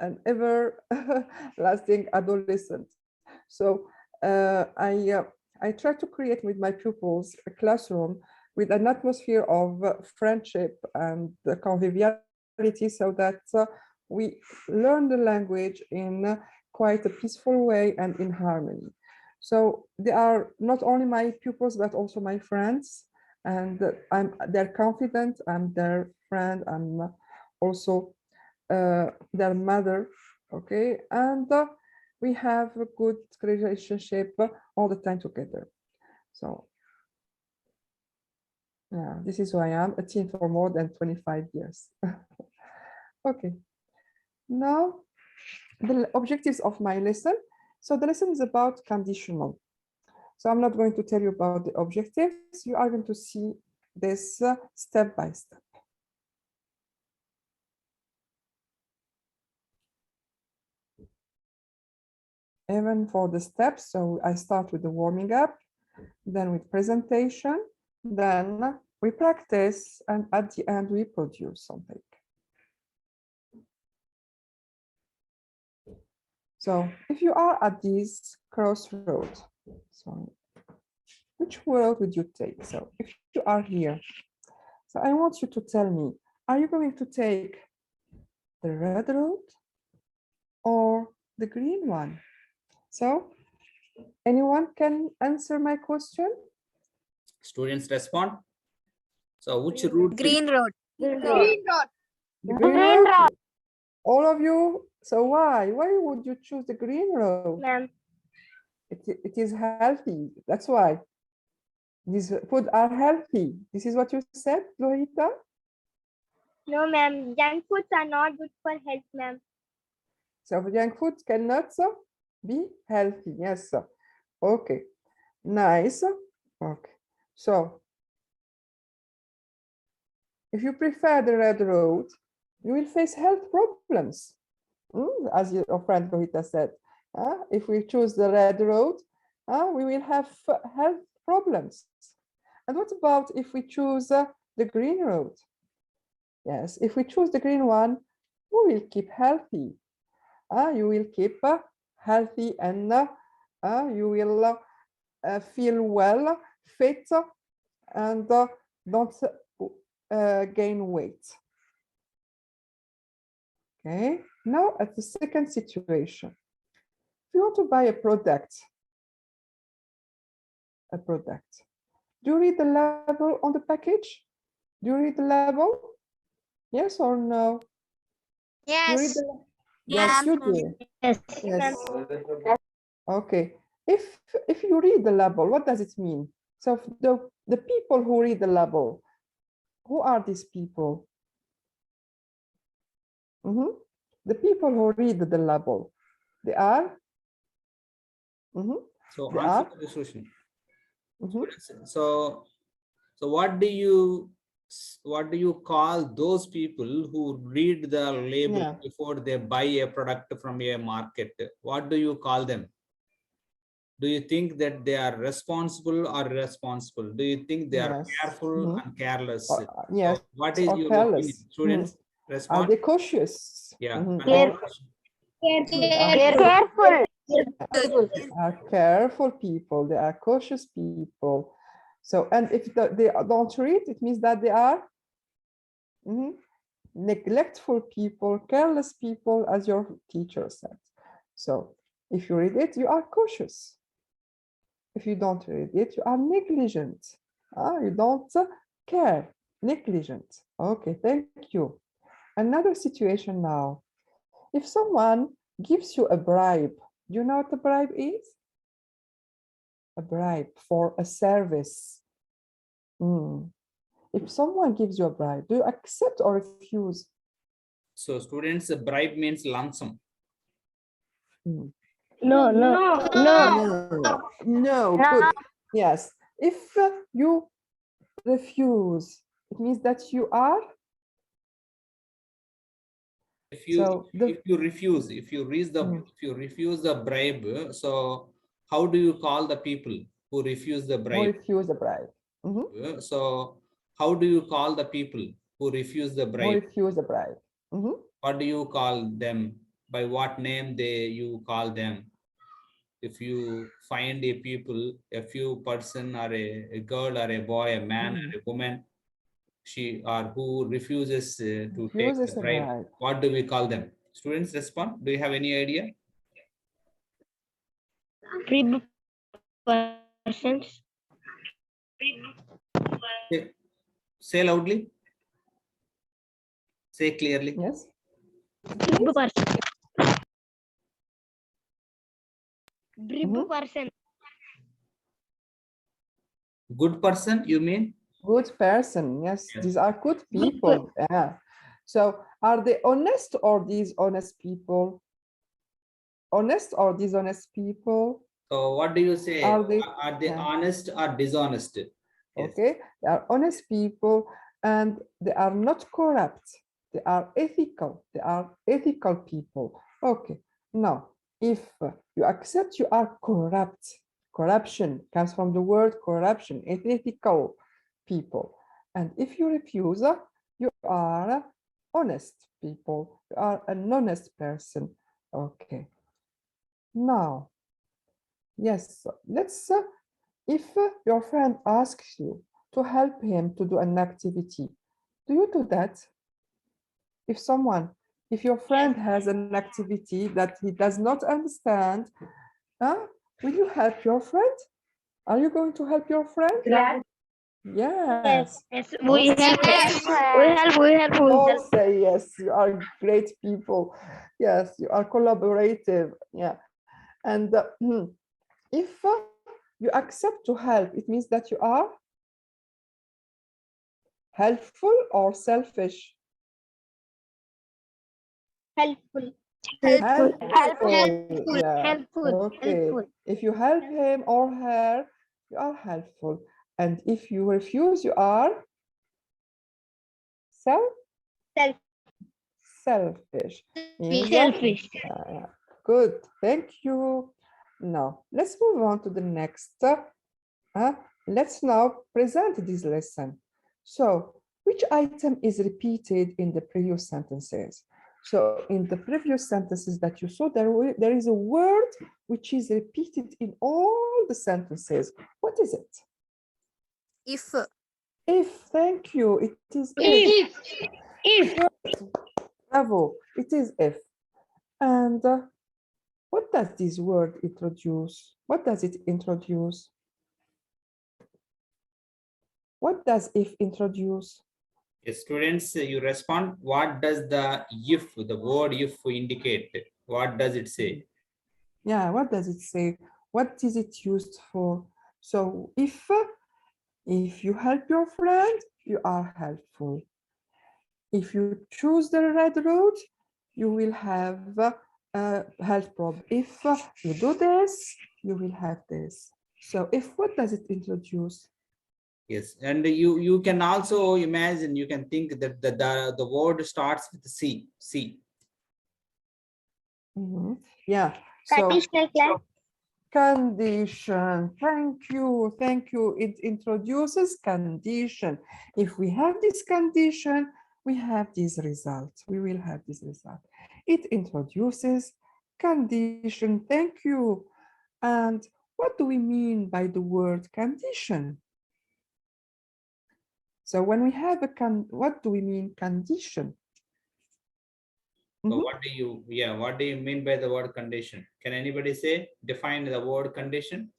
an ever lasting adolescent. So I try to create with my pupils a classroom with an atmosphere of friendship and conviviality, so that we learn the language in quite a peaceful way and in harmony. So they are not only my pupils, but also my friends, and they're confident, I'm their friend, I'm also their mother, okay? And we have a good relationship all the time together. So yeah, this is who I am, a teen for more than 25 years. Okay, now the objectives of my lesson. So the lesson is about conditional. So I'm not going to tell you about the objectives. You are going to see this step by step. Even for the steps, so I start with the warming up, then with presentation, then we practice, and at the end we produce something. So if you are at this crossroad, so which road would you take? So if you are here, so I want you to tell me, are you going to take the red road or the green one? So anyone can answer my question? Students respond. So which route? Green road. Green road. The green road. All of you. So why? Why would you choose the green road? Ma'am. It is healthy. That's why. These food are healthy. This is what you said, Lohita? No, ma'am. Junk foods are not good for health, ma'am. So junk food cannot be healthy. Yes. Okay. Nice. Okay. So if you prefer the red road, you will face health problems. As your friend Lohita said, if we choose the red road, we will have health problems. And what about if we choose the green road? Yes, if we choose the green one, we will keep healthy. You will keep healthy, and you will feel well, fit, and don't gain weight. Okay, now at the second situation, if you want to buy a product, do you read the label on the package? Do you read the label? Yes or no? Yes. Yes, you do. Yes. Yes. Okay. If you read the label, what does it mean? So the people who read the label, who are these people? The people who read the label, they are. So they answer are. this question. So what do you call those people who read the label before they buy a product from a market? What do you call them? Do you think that they are responsible or irresponsible? Do you think they are careful and careless? Yes. So what is your opinion? Students respond. Are they cautious? Yeah. Careful. They are careful people. They are cautious people. So, and if they don't read, it means that they are neglectful people, careless people, as your teacher said. So if you read it, you are cautious. If you don't read it, you are negligent. You don't care, negligent. Okay, thank you. Another situation now. If someone gives you a bribe, do you know what a bribe is? A bribe for a service. If someone gives you a bribe, do you accept or refuse? So students, a bribe means lump sum. No. Good. Yes. If you refuse, it means that you are. If you refuse the bribe, so how do you call the people who refuse the bribe? Who refuse the bribe. So how do you call the people who refuse the bribe? Who refuse the bribe. What do you call them? by what name you call them. If you find a people, a few person or a girl or a boy, a man or a woman, she or who refuses to take the bribe, right. what do we call them? Students respond. Do you have any idea? Free persons. Say loudly. Say clearly. Yes. Free person. Free Mhm. person. Good person, you mean? Good person. Yes, Yes. these are good people. Yeah. So are they honest or dishonest people? Honest or dishonest people? So what do you say? Are they? Are they Yeah. honest or dishonest? Yes. Okay, they are honest people and they are not corrupt. They are ethical. They are ethical people. Okay, now if you accept you are corrupt, corruption comes from the word corruption, ethical people. And if you refuse, you are honest people. You are an honest person. Okay, now, yes, let's if your friend asks you to help him to do an activity, do you do that? If your friend has an activity that he does not understand, will you help your friend? Are you going to help your friend? Yes. Yes. Yes. We help. Yes, We help. We help. We All help. say yes. You are great people. Yes, you are collaborative. Yeah. And if you accept to help, it means that you are helpful or selfish? Helpful. helpful. Helpful. Yeah. Helpful. Okay. Helpful. If you help him or her, you are helpful. And if you refuse, you are self Self- selfish. Means Selfish. yeah. Good. Thank you. Now let's move on to the next. Let's now present this lesson. So, which item is repeated in the previous sentences? So, in the previous sentences that you saw, there is a word which is repeated in all the sentences. What is it? If. If. Thank you. It is If. If. Good. Bravo. It is if. And what does this word introduce? What does it introduce? What does if introduce? Yes, students, you respond. What does the word if indicate? What does it say? Yeah, what does it say? What is it used for? So if you help your friend, you are helpful. If you choose the red road, you will have a health problem. If you do this, you will have this. So if, what does it introduce? Yes, and you can also imagine, you can think that the word starts with C. Yeah. So Conditional class. condition. Thank you. Thank you. It introduces condition. If we have this condition, we have this result. We will have this result. It introduces condition. Thank you. And what do we mean by the word condition? So when we have what do we mean condition? So what do you mean by the word condition? Can anybody say, define the word condition?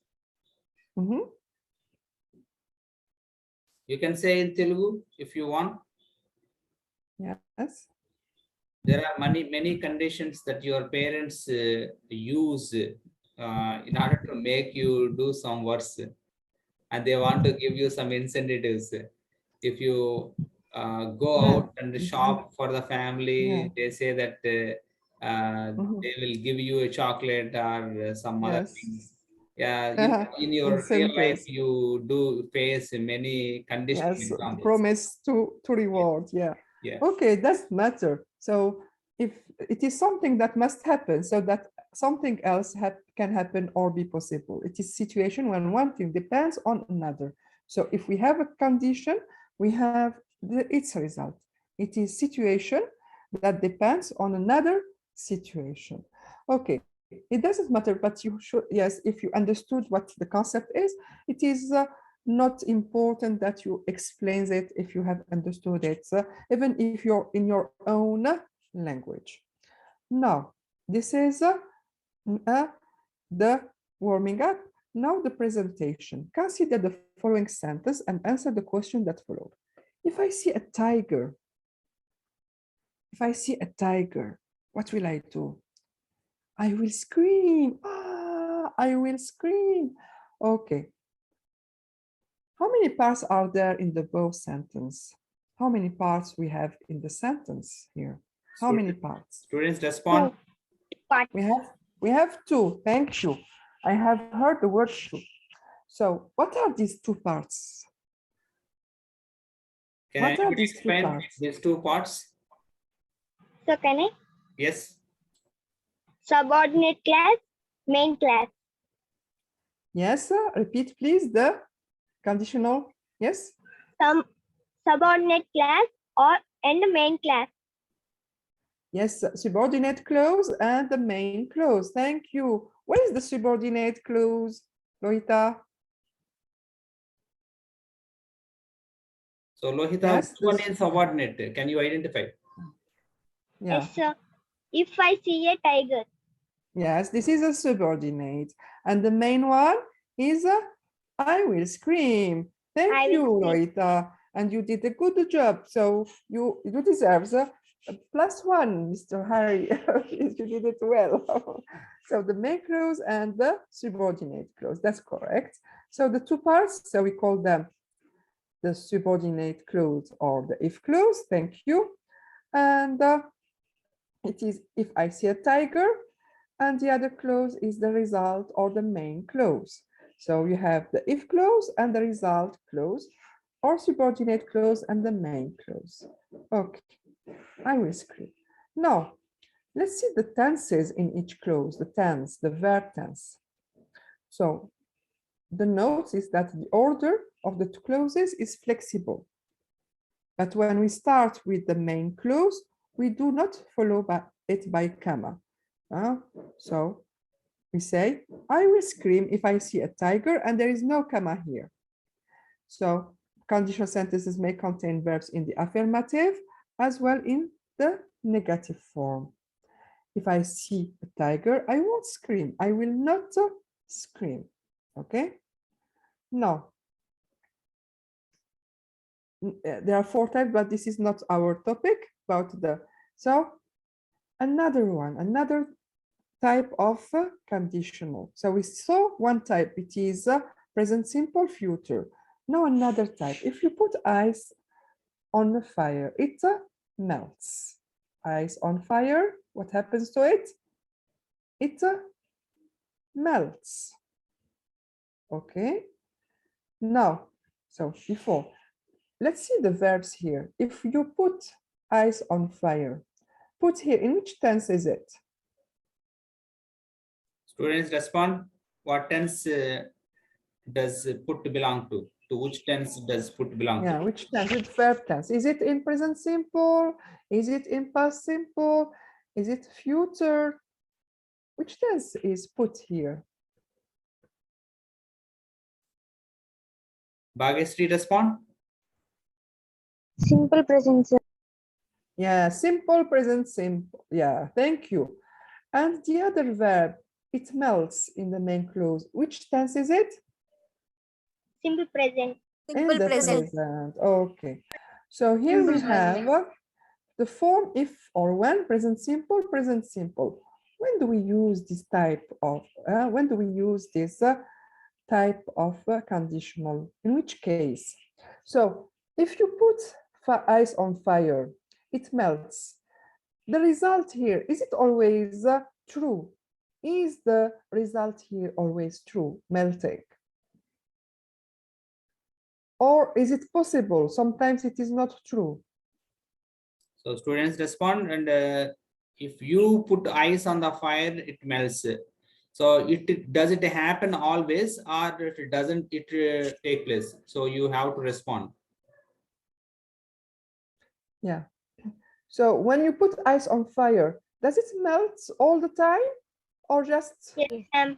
You can say in Telugu if you want. Yes. There are many conditions that your parents use in order to make you do some works, and they want to give you some incentives. If you go out and shop for the family, they say that they will give you a chocolate or some other things. Yeah, in your real life, Incentives. you do face many conditional Yes, examples. promise to reward. Yeah. Yeah. Okay, doesn't matter. So if it is something that must happen, so that something else can happen or be possible. It is situation when one thing depends on another. So if we have a condition, we have its result. It is situation that depends on another situation. Okay, it doesn't matter, but you should, yes, if you understood what the concept is, it is not important that you explain it if you have understood it, even if you're in your own language. Now, this is the warming up. Now the presentation. Consider the following sentence and answer the question that followed. If I see a tiger, what will I do? I will scream. Ah, I will scream. Okay. How many parts are there in the both sentence? How many parts we have in the sentence here? How many parts? Students respond. We have two. Thank you. I have heard the word two. So what are these two parts? Can anybody explain these two parts? So can I? Yes. Subordinate class, main class. Yes, repeat please the conditional. Yes. Some subordinate class and the main class. Yes, subordinate clause and the main clause. Thank you. What is the subordinate clause, Lohita? So Lohita, Yes, which one is subordinate? Can you identify? Yeah. Yes, sir. If I see a tiger. Yes, this is a subordinate. And the main one is I will scream. Thank you, Lohita. And you did a good job. So you deserve a +1, Mr. Harry. You did it well. So the main clause and the subordinate clause. That's correct. So the two parts, so we call them the subordinate clause or the if clause. Thank you. And it is if I see a tiger, and the other clause is the result or the main clause. So you have the if clause and the result clause, or subordinate clause and the main clause. Okay, I will scream. Now, let's see the tenses in each clause, the tense, the verb tense. So the note is that the order of the two clauses is flexible. But when we start with the main clause, we do not follow it by comma. So we say, I will scream if I see a tiger, and there is no comma here. So conditional sentences may contain verbs in the affirmative as well in the negative form. If I see a tiger, I won't scream. I will not scream. Okay? Now, there are 4 types, but this is not our topic about so another type of conditional. So we saw one type, it is present simple future. Now another type. If you put ice on the fire, it melts. Ice on fire, what happens to it? It melts. Okay. Now, so before, let's see the verbs here. If you put ice on fire, put here, in which tense is it? Students respond. What tense does put belong to? To which tense does put belong to? Yeah, which tense? It's verb tense. Is it in present simple? Is it in past simple? Is it future? Which tense is put here? Bhagyasri respond. Simple present. Yeah, simple present simple. Yeah, thank you. And the other verb, it melts in the main clause. Which tense is it? Simple present. Simple In the present. present. Okay. So here we have the form if or when, present simple, present simple. When do we use this type of, type of conditional? In which case? So if you put ice on fire, it melts. The result here, is it always true? Is the result here always true, melting? Or is it possible? Sometimes it is not true. So students respond, and if you put ice on the fire, it melts. So does it happen always, or it doesn't it take place? So you have to respond. Yeah. So when you put ice on fire, Does it melt all the time or just? Yes, ma'am.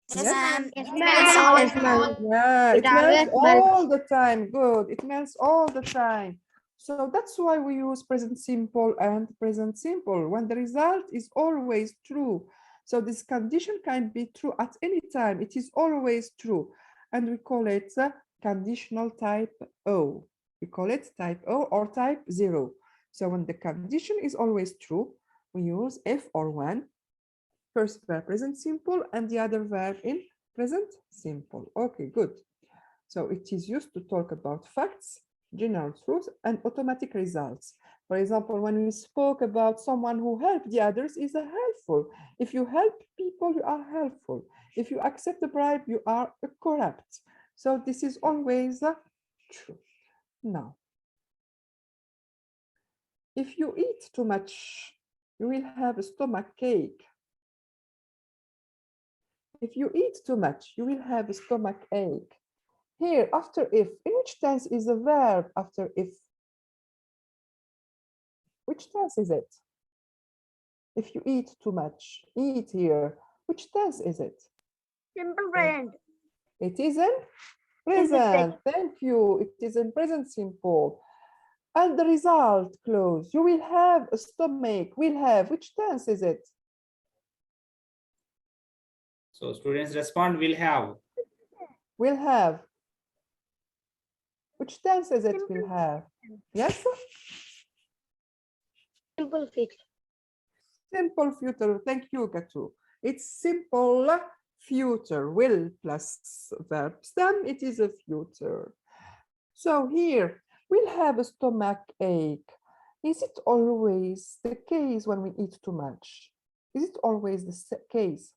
Yes, Yes. ma'am. Yes, It ma'am. melts always melt. Yeah, it It melts always melts. all the time. Good. It melts all the time. So that's why we use present simple and present simple when the result is always true. So this condition can be true at any time. It is always true. And we call it conditional type O. We call it type O or type 0. So when the condition is always true, we use if or when. First verb present simple and the other verb in present simple. Okay, good. So it is used to talk about facts, general truth, and automatic results. For example, when we spoke about someone who helped the others is a helpful. If you help people, you are helpful. If you accept a bribe, you are corrupt. So this is always true. Now, if you eat too much, you will have a stomach ache. If you eat too much, you will have a stomach ache. Here, after if, in which tense is the verb after if? Which tense is it? If you eat too much, eat here. Which tense is it? Simple present. It is in present. present. Thank you. It is in present simple. And the result clause, you will have a stomach, will have. Which tense is it? So students respond, will have. Will have. Which tense is it? Will have. Yes? Simple future. Simple future. Thank you, Katu. It's simple future. Will plus verb stem. It is a future. So here we'll have a stomach ache. Is it always the case when we eat too much? Is it always the case?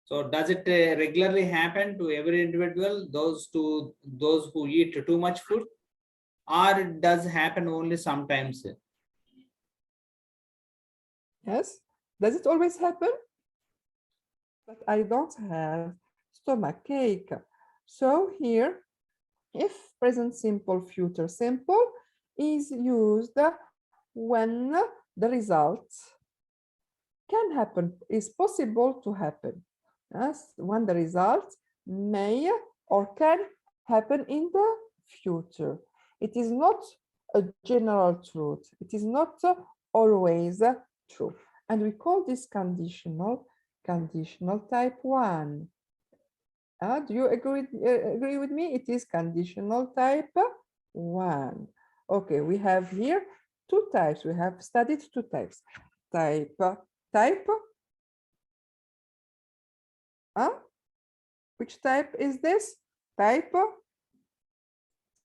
So does it regularly happen to every individual, those who eat too much food, or it does happen only sometimes? Yes. Does it always happen? But I don't have stomach ache. So here, if present simple, future simple is used when the result can happen, is possible to happen. Yes, when the result may or can happen in the future. It is not a general truth. It is not always true. And we call this conditional type 1. Do you agree with me? It is conditional type 1. Okay, we have here two types. We have studied two types. Type. Which type is this? Type?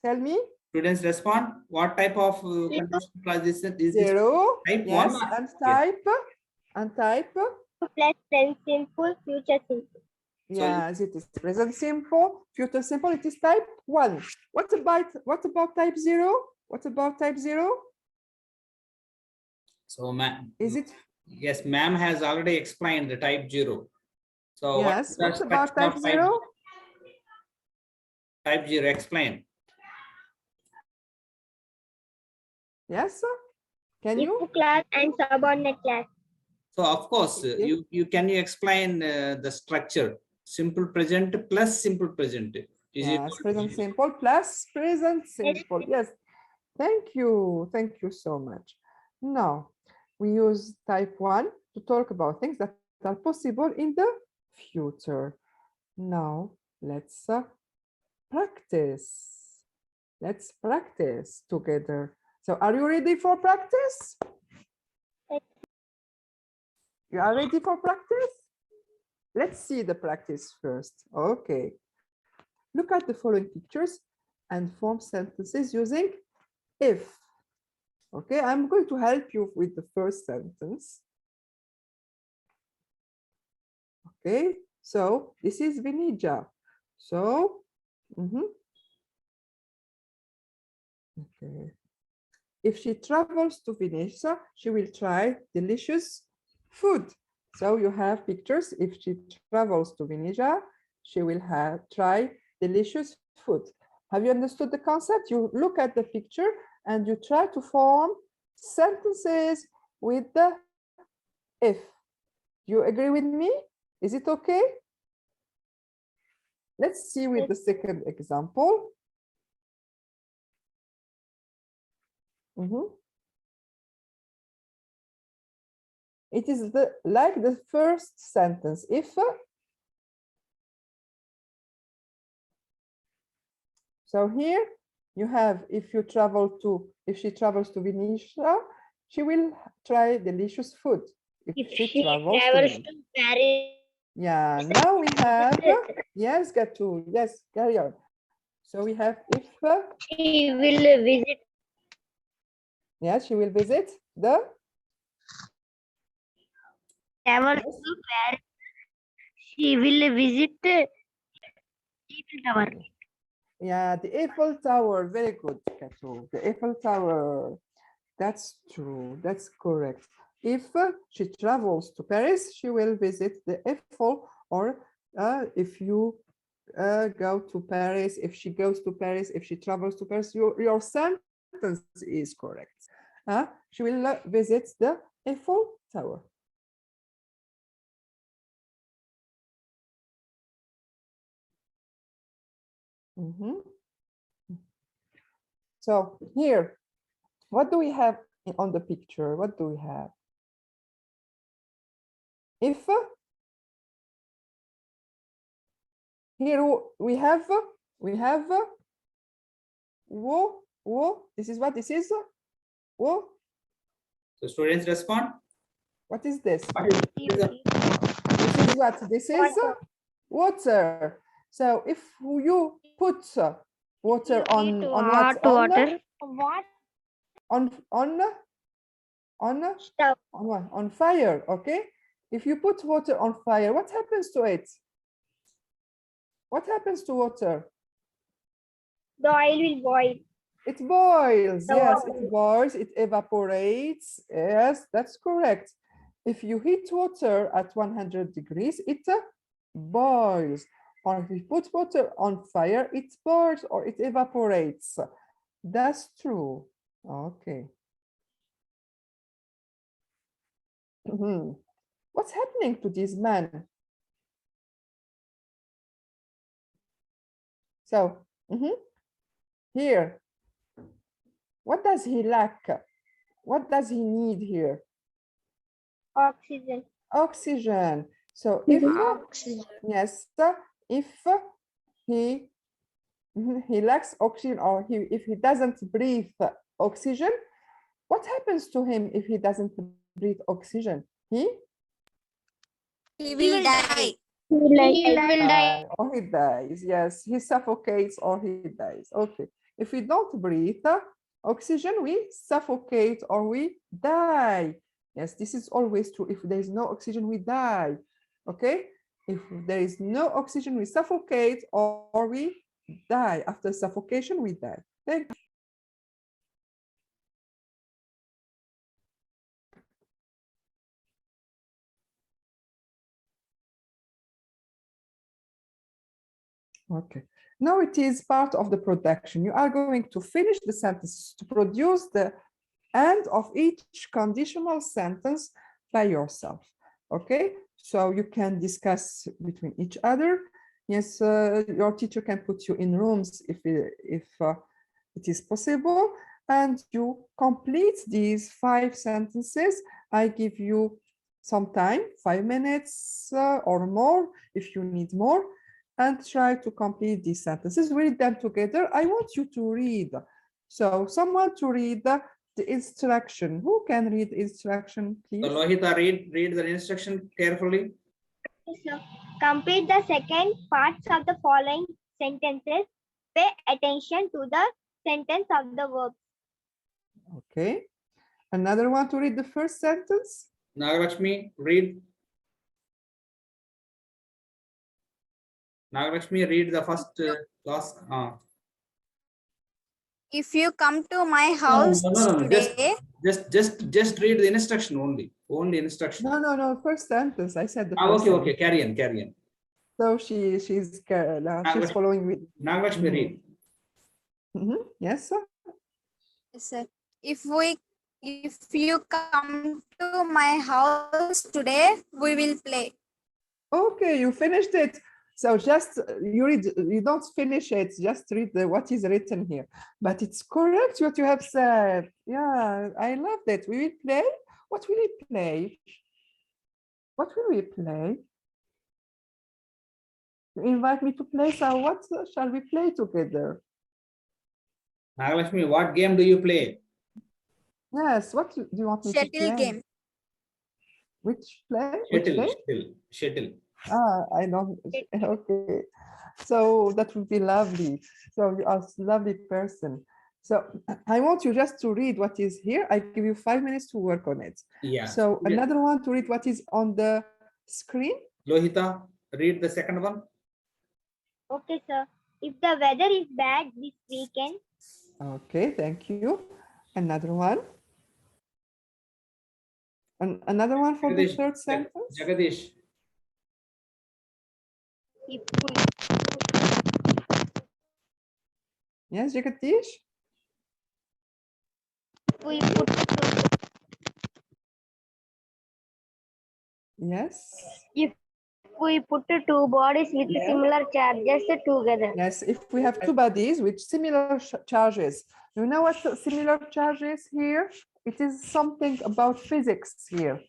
Tell me. Students respond, what type of conditional clause is this? Zero. Type Yes. 1? And type? Yes. And type? Plus present simple, future simple. Yes, it is present simple, future simple. It is type 1. What about type 0? What about type 0? So ma'am, Is it? yes, ma'am has already explained the type 0. So Yes. what's What the about structure type of 0? Type 0, explain. Yes. Can you? If class and subordinate class. So of course, Okay. can you explain the structure? Simple present plus simple present. Is it Yes, present simple plus present simple. Yes, thank you. Thank you so much. Now, we use type 1 to talk about things that are possible in the future. Now, let's practice. Let's practice together. So, are you ready for practice? You are ready for practice? Let's see the practice first. Okay. Look at the following pictures and form sentences using if. Okay, I'm going to help you with the first sentence. Okay, so this is Vinija. So, okay. If she travels to Venice, she will try delicious food. So you have pictures. If she travels to Venice, she will try delicious food. Have you understood the concept? You look at the picture and you try to form sentences with the if. You agree with me? Is it okay? Let's see with the second example. It is like the first sentence. If so, here you have if she travels to Venetia, she will try delicious food. If she travels to Paris, yeah, now we have yes, Gatu, yes, carry on. So we have if she will visit. yes, she will visit the Travel to Paris. She will visit Eiffel Tower. yeah, the Eiffel Tower. Very good, Gatu. The Eiffel Tower. That's true. That's correct. If she travels to Paris, she will visit the Eiffel. Or if you go to Paris, if she goes to Paris, if she travels to Paris, your sentence is correct. She will visit the Eiffel Tower. So here, what do we have on the picture? What do we have? If here we have wo. This is what this is. Wo. So students respond. What is this? What is the- This is what? This is water. So if you put water on what? Water. On Stove. on what? On fire. Okay. If you put water on fire, what happens to it? What happens to water? The oil will boil. It boils. The Yes, water. it boils. It evaporates. Yes, that's correct. If you heat water at 100 degrees, it boils. Or if you put water on fire, it boils or it evaporates. That's true. Okay. What's happening to this man? So here, what does he lack? What does he need here? Oxygen. Oxygen. So if Oxygen. yes, if he lacks oxygen or if he doesn't breathe oxygen, what happens to him if he doesn't breathe oxygen? He will die. He will die. or he dies. Yes, he suffocates or he dies. Okay. If we don't breathe oxygen, we suffocate or we die. Yes, this is always true. If there is no oxygen, we die. Okay. If there is no oxygen, we suffocate or we die. After suffocation, we die. Thank you. Okay, now it is part of the production. You are going to finish the sentences to produce the end of each conditional sentence by yourself. Okay, so you can discuss between each other. Yes, your teacher can put you in rooms if it is possible, and you complete these 5 sentences. I give you some time, 5 minutes or more if you need more, and try to complete these sentences. Read them together. I want you to read. So someone to read the instruction. Who can read the instruction, please? So Lohita, read the instruction carefully. So, complete the second parts of the following sentences. Pay attention to the sentence of the verb. Okay. Another one to read the first sentence. Nagalakshmi, read. Nagalakshmi, read the first class. If you come to my house No. today, Just read the instruction only. Only instruction. No. First sentence. I said the first Okay. sentence. Carry on. So she's following with. Nagalakshmi, read. Yes, sir. Yes, sir. If you come to my house today, we will play. Okay, you finished it. So just you read, you don't finish it, just read what is written here. But it's correct what you have said. Yeah, I love that. We will play. What will we play? What will we play? You invite me to play, so what shall we play together? Nagalakshmi, what game do you play? Yes, what do you want me to Shuttle play? game. Which play? Which Shuttle, game? shuttle. Ah, I don't. Okay, so that would be lovely. So you are a lovely person. So I want you just to read what is here. I give you 5 minutes to work on it. Yeah. So another one to read what is on the screen. Lohita, read the second one. Okay, sir. If the weather is bad this weekend, Okay, thank you. Another one. Another one for the Jagadish, third sentence. Jagadish. if Yes, Jagadish? we put Yes. two bodies with similar charges together. Yes, if we have two bodies with similar charges. You know what similar charges here? It is something about physics here.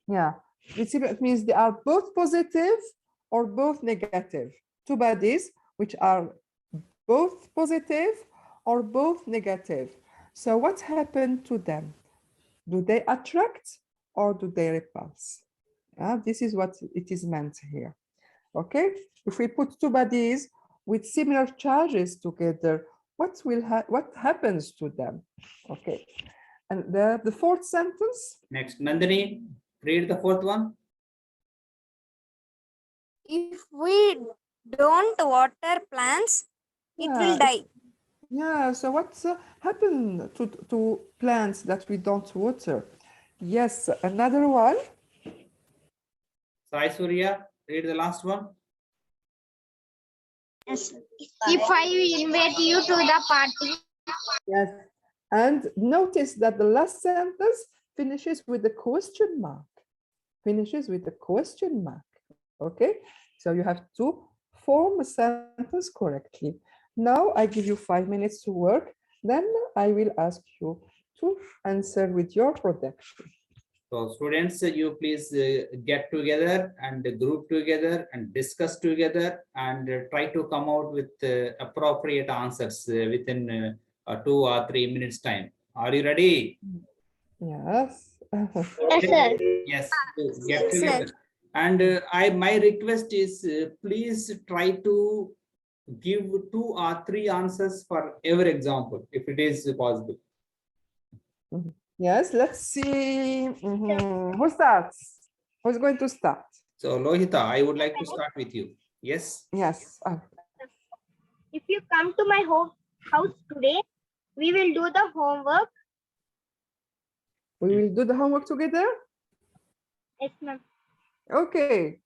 Yeah, it means they are both positive or both negative. Two bodies which are both positive or both negative. So what happened to them? Do they attract or do they repulse? This is what it is meant here. Okay, if we put two bodies with similar charges together, what happens to them? Okay, and the fourth sentence. Next, Nandini, read the fourth one. If we don't water plants, it will die. Yeah, so what's happened to plants that we don't water? Yes, another one. Sai Surya, read the last one. Yes. If I invite you to the party, Yes, and notice that the last sentence finishes with the question mark. Finishes with the question mark. Okay, so you have to form a sentence correctly. Now I give you 5 minutes to work. Then I will ask you to answer with your production. So students, you please get together and group together and discuss together and try to come out with appropriate answers within 2 or 3 minutes time. Are you ready? Yes. yes, sir. Yes, get Yes, together. sir. And my request is please try to give 2 or 3 answers for every example if it is possible. Yes, let's see. Who starts? Who's going to start? So Lohita, I would like to start with you. Yes. Yes. If you come to my house today, we will do the homework. We will do the homework together? Yes, ma'am. Okay,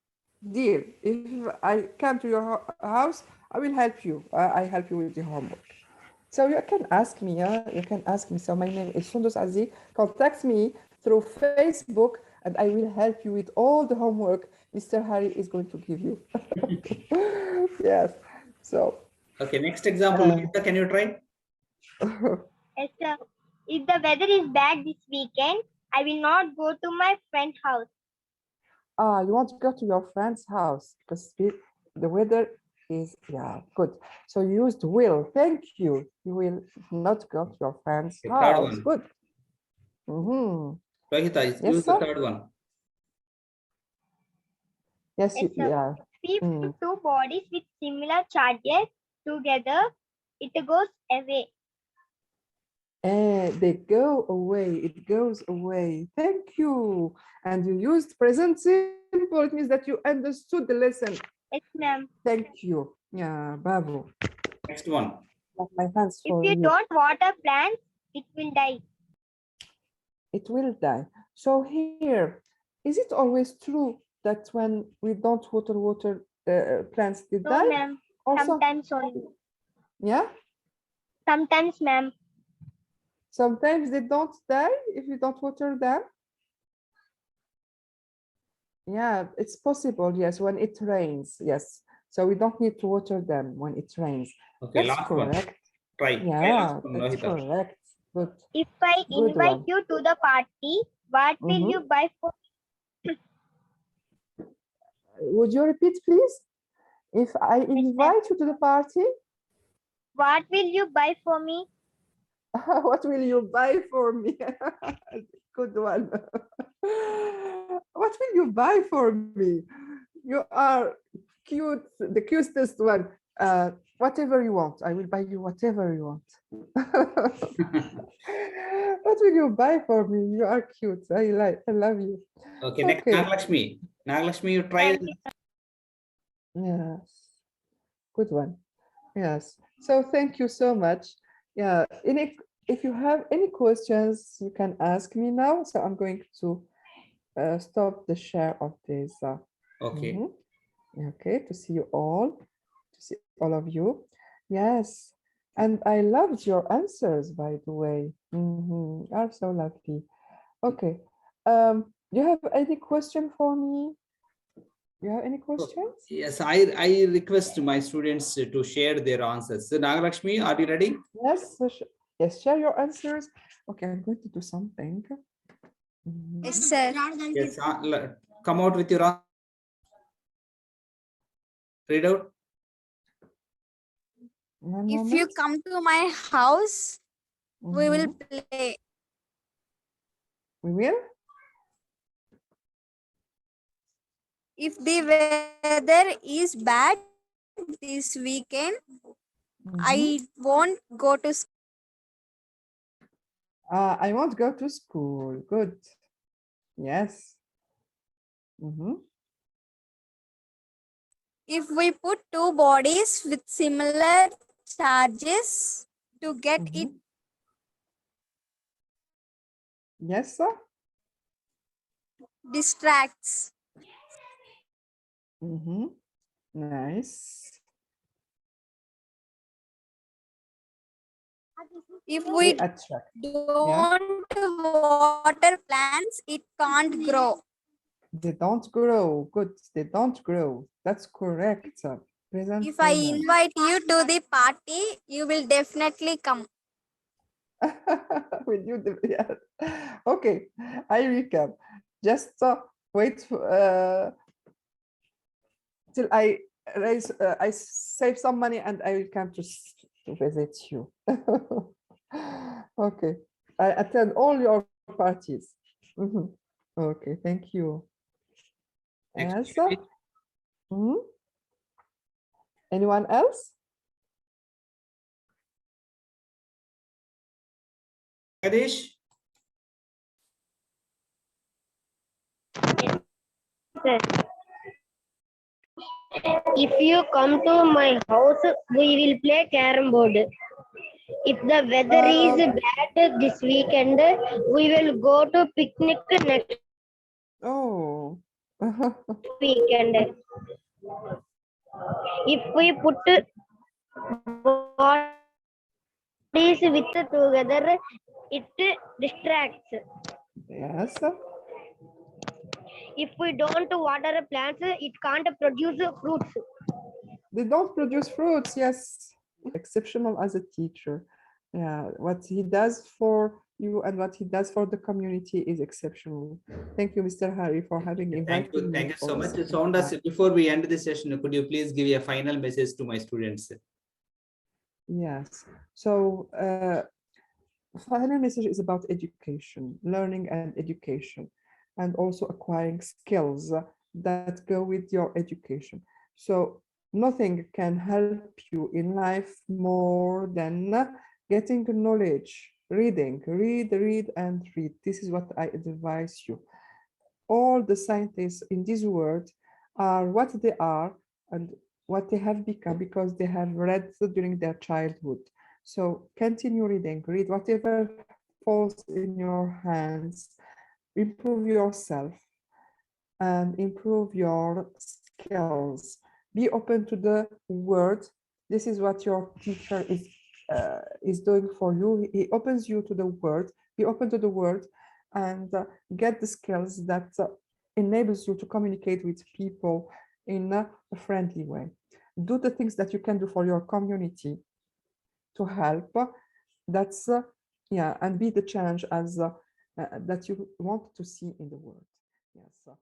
deal. If I come to your house, I will help you. I help you with the homework. So you can ask me, you can ask me. So my name is Sundus Aziz. Contact me through Facebook and I will help you with all the homework Mr. Harry is going to give you. Yes, so. Okay, next example, Lohita, can you try? Yes, sir. If the weather is bad this weekend, I will not go to my friend's house. You want to go to your friend's house because the weather is, yeah, good. So you used will. Thank you. You will not go to your friend's The house. third one. Good. Lohita, Yes, use sir? the third one. Yes, Yes, sir. yeah. If two bodies with similar charges together, it goes away. They go away. It goes away. Thank you. And you used present simple. It means that you understood the lesson. Yes, ma'am. Thank you. Yeah, bravo. Next one. My hands If for you you. don't water plants, it will die. It will die. So here, is it always true that when we don't water plants, they No, die? ma'am. Also, Sometimes only. yeah. Sometimes, ma'am. Sometimes they don't die if you don't water them. Yeah, it's possible. Yes, when it rains. Yes. So we don't need to water them when it rains. Okay, That's last one. correct. Try. Yeah, Try that's last one, Lohita. correct. Good. If I Good invite one. you to the party, what will Mhm. you buy for Would you repeat, please? If I invite you to the party, what will you buy for me? what will you buy for me? Good one. What will you buy for me? You are cute, the cutest one. Whatever you want, I will buy you whatever you want. What will you buy for me? You are cute. I love you. Okay, next Okay. Nagalakshmi. Nagalakshmi, you try. Thank you. Yes. Good one. Yes. So thank you so much. Yeah. If you have any questions, you can ask me now. So I'm going to stop the share of this. Okay. Mhm. Okay, to see you all, to see all of you. Yes, and I loved your answers, by the way. You are so lovely. Okay, do you have any question for me? You have any questions? Yes, I request my students to share their answers. So Nagalakshmi, are you ready? Yes, yes, share your answers. Okay, I'm going to do something. Mhm. Yes, sir. Yes, come out with your answer. Read out. One If you moment. come to my house, we will Mhm. play. We will? If the weather is bad this weekend, Mhm. I won't go to school. I won't go to school. Good. Yes. Mhm. If we put two bodies with similar charges to get it Mhm. Yes, sir. distracts. Nice. If They we attract. Yeah. don't water plants, it can't grow. They don't grow. Good. They don't grow. That's correct. Present If I tense. invite you to the party, you will definitely come. Will you do? Yeah. Okay. I recap. Just wait till I raise. I save some money and I will come to visit you. Okay. I attend all your parties. Mhm. Okay. Thank you. Next. Yes. Mhm. Anyone else? Jagadish. Sir. If you come to my house, we will play carom board. If the weather is bad this weekend, we will go to picnic next Oh. weekend. If we put bodies with together, it distracts. Yes. If we don't water plants, it can't produce fruits. They don't produce fruits. Yes. Exceptional as a teacher. Yeah. What he does for you and what he does for the community is exceptional. Thank you, Mr. Harry, for having Thank invited you. me Thank you for so the much. second Soundas, time. before we end this session, could you please give a final message to my students? Yes. So final message is about education, learning and education, and also acquiring skills that go with your education. So nothing can help you in life more than getting knowledge, reading, read, and read. This is what I advise you. All the scientists in this world are what they are and what they have become because they have read during their childhood. So continue reading, read whatever falls in your hands, improve yourself and improve your skills. Be open to the world. This is what your teacher is is doing for you. He opens you to the world. Be open to the world and get the skills that enables you to communicate with people in a friendly way. Do the things that you can do for your community to help. That's yeah, and be the change as that you want to see in the world. Yes.